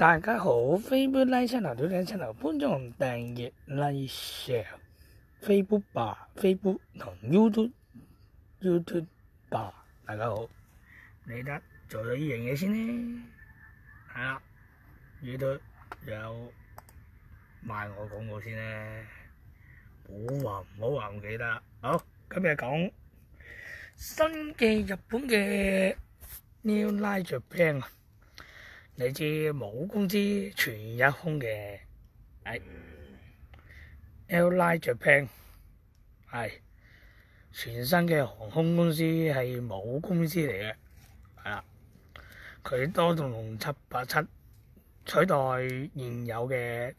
大家好，Facebook Like Channel 小姐 channel 觀眾訂閱 Like Share Facebook 吧 Facebook 同 YouTube 吧，大家好，你得做咗呢樣嘢先呢，係啦 YouTube 有賣我廣告先呢，唔好話唔記得。好，今日講新嘅日本嘅 New Line Japan。你知母公司全日空嘅係 New Line Japan 係全新嘅航空公司，係母公司嚟嘅，係啦。佢多動787取代現有嘅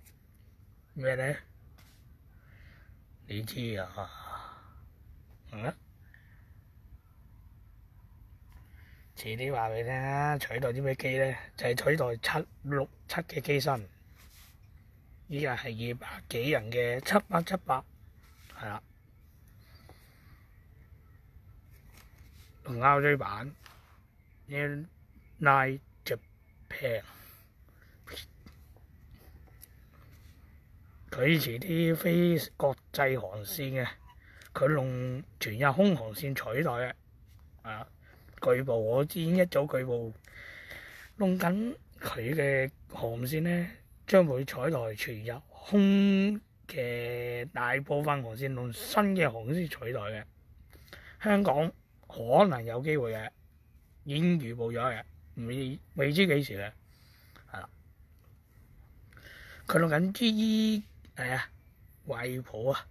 咩咧？你知啊？遲啲話俾你聽啦，取代啲咩機咧？就係取代767嘅機身。依家係200幾人嘅7878，係啦。同歐洲版 New Line Japan， 佢遲啲飛國際航線嘅，佢用全日空航線取代嘅，係啦。據報我之前一早據報弄緊佢嘅航線呢，將會取代全日空嘅大部分航線，用新嘅航線取代嘅。香港可能有機會嘅，已經預報咗嘅，未知幾時嘅，係啦。佢弄緊 GE 惠普啊，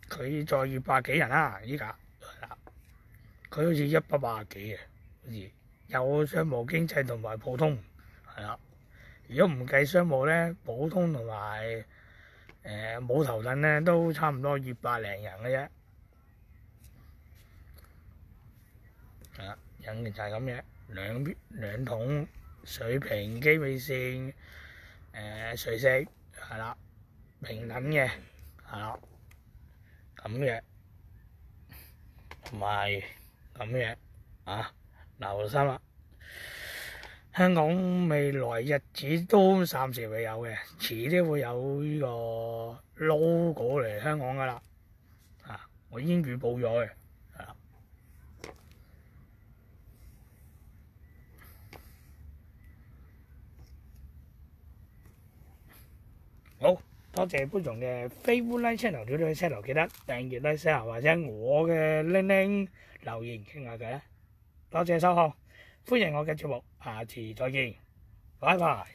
佢再200幾人啦，依家。佢好似180幾嘅，好似有商務經濟同埋普通，係啦。如果唔計商務咧，普通同埋冇頭等咧，都差唔多200零人嘅啫。係啦，引擎就係咁嘅，兩筒水平機尾線，垂直係啦，平等嘅係啦，咁嘅同埋。咁嘅留心啦！香港未來日子都暫時未有嘅，遲啲會有呢個 logo 嚟香港噶啦。我已經預報咗嘅，係啦。好多謝觀眾嘅 Facebook Like Channel 小姐 channel， 記得訂閱 Like Share 或者我嘅鈴留言傾下偈啦，多謝收看，歡迎我嘅節目，下次再見，拜拜。